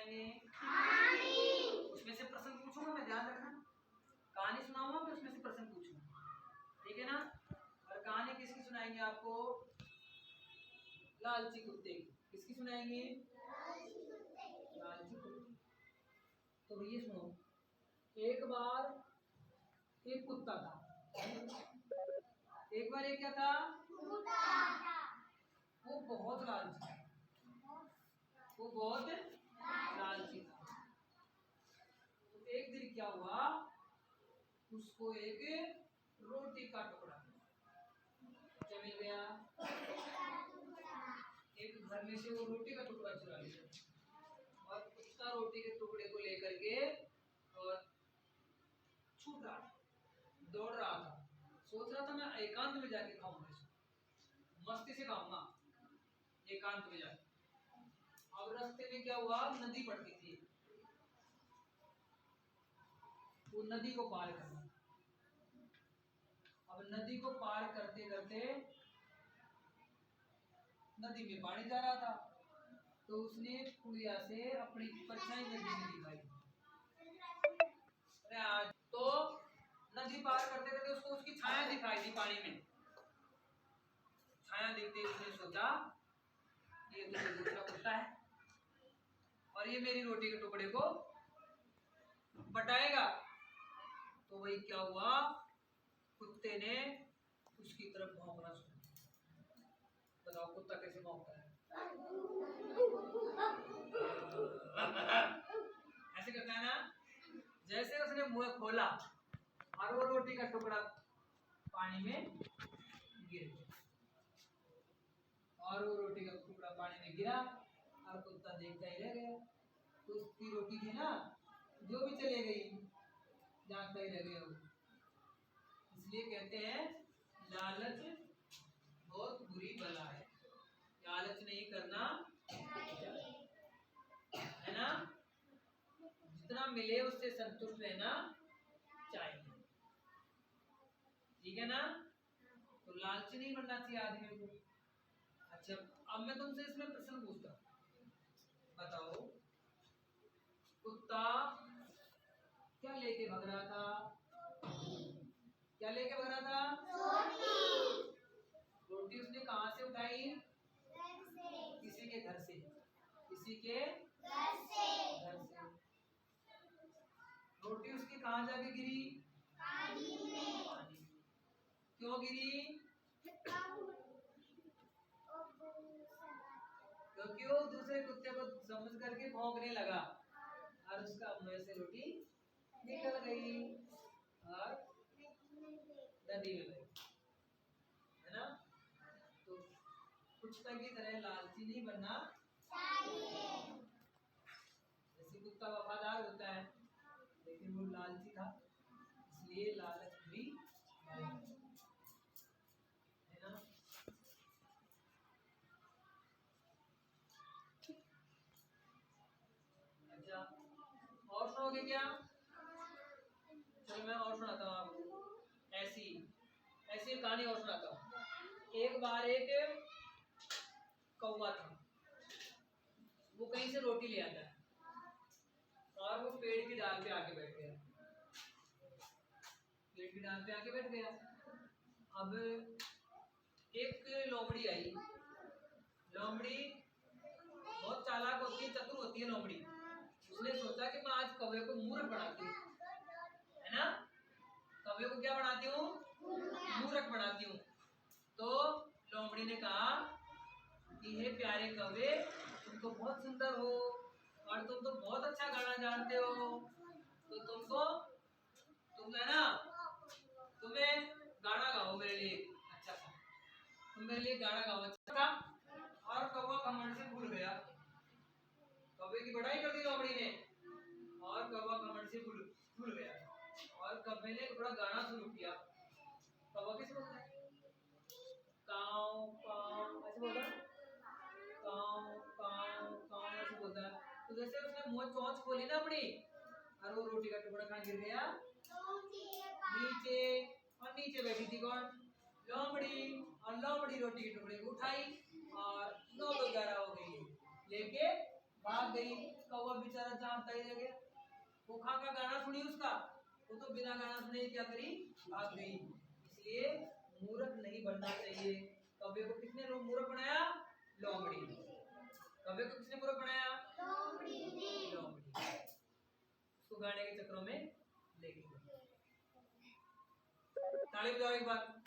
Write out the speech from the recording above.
सुनाएंगे? कहानी। उसमें से प्रश्न पूछूंगा मैं, ध्यान रखना। कहानी सुनाऊंगा मैं, उसमें से प्रश्न पूछूंगा, ठीक है ना। और कहानी किसकी सुनाएंगे आपको? लालची कुत्ते की। किसकी सुनाएंगे? लालची कुत्ते। तो ये सुनो, एक बार एक कुत्ता था। एक बार एक क्या था? कुत्ता था। वो बहुत लालची था। वो बहुत लालची था। तो एक दिन क्या हुआ, उसको एक रोटी का टुकड़ा क्या मिल गया? एक घर में से वो रोटी का टुकड़ा चुरा लिया और कुत्ता रोटी के टुकड़े को लेकर के और छूट रहा था, दौड़ रहा था। सोच रहा था मैं एकांत में जाके खाऊंगा इसको, मस्ती से खाऊंगा एकांत में जाके। अब रास्ते में क्या हुआ, नदी पड़ती थी, वो नदी को पार करना। अब नदी को पार करते करते नदी में पानी जा रहा था, तो उसने पुड़िया से अपनी परछाई नदी में दिखाई। आज तो नदी पार करते करते उसको उसकी छाया दिखाई दी पानी में। छाया दिखते उसने सोचा ये तो दूसरा कुत्ता है और ये मेरी रोटी के टुकड़े को बटाएगा। तो वही क्या हुआ, कुत्ते ने उसकी तरफ भौंकना शुरू। बताओ कुत्ता कैसे भौंकता है? ऐसे करता है ना। जैसे उसने मुंह खोला और वो रोटी का टुकड़ा पानी में गिर गया, और वो रोटी का टुकड़ा पानी में गिरा और कुत्ता देखता ही रह गया। तो उसकी रोटी थी ना, जो भी चले गई, जानता ही रह गया वो। इसलिए कहते हैं लालच बहुत बुरी बला है, लालच नहीं करना है ना। जितना मिले उससे संतुष्ट रहना चाहिए, ठीक है ना। तो लालची नहीं बनना चाहिए आदमी को। अच्छा, अब मैं तुमसे इसमें प्रश्न पूछता हूँ, बताओ कुत्ता क्या लेके भाग रहा था? क्या लेके भाग रहा था? रोटी उसने कहाँ से उठाई? किसी के घर से। किसी के घर से। रोटी उसकी कहाँ जाके गिरी? पानी में। क्यों गिरी? क्योंकि वो दूसरे कुत्ते को समझ करके भौंकने लगा और उसका मुंह से रोटी निकल गई और नदी में गई, है ना। तो कुत्ता की तरह लालची नहीं बनना चाहिए। जैसे कुत्ता वफादार होता है, लेकिन वो लालची था, इसलिए लालच भी है ना। अच्छा, और सुनोगे क्या? चलो मैं और सुनाता हूँ आपको। ऐसी कहानी और सुनाता हूँ। एक बार एक कौवा था, वो कहीं से रोटी ले आता है और वो पेड़ की डाल पे आके बैठ गया। पेड़ की डाल पे आके बैठ गया। अब एक लोमड़ी आई। लोमड़ी बहुत चालाक होती है, चतुर होती है लोमड़ी। उसने सोचा कि मैं आज कौवे को मूर्ख बनाती हूँ, है ना। कौवे को क्या बनाती हूँ? मूर्ख बनाती हूँ। तो लोमड़ी ने कहा कि हे प्यारे कौवे, तुम तो बहुत सुंदर हो और तुम तो बहुत अच्छा गाना जानते हो, तो तुम है ना, तुम्हें गाना गाओ मेरे लिए अच्छा सा। तुम मेरे लिए गाना गाओ अच्छा था। और कौवा घमंड से भूल गया। कौवे की बड़ाई कर दी लोमड़ी ने और कौवा घमंड से भूल गया और कौवे ने थोड़ा गाना शुरू किया। कौवा कैसे बोलता है? काऊ काऊ ऐसे बोलता है, काऊ काऊ काऊ ऐसे बोलता है। तो जैसे उसने मुंह चोंच खोली ना अपनी, और वो रोटी का टुकड़ा कहाँ गिर गया? नीचे। और नीचे बैठी थी कौन? लोमड़ी। और लोमड़ी रोटी के टुकड़े को उठाई और 9 11 हो गई, लेके भाग गई। कौवा बेचारा जहाँ तय रह गया। खोखा का गाना सुनी उसका, वो तो बिना गाना सुने क्या करी, भाग गई। इसलिए मूर्ख नहीं बनना चाहिए। कौवे को किसने मूर्ख बनाया, लोमड़ी। कौवे को किसने मूर्ख बनाया, लोमड़ी ने। लोमड़ी उसको गाने के चक्रों में ले गई। ताली बजाओ एक बार।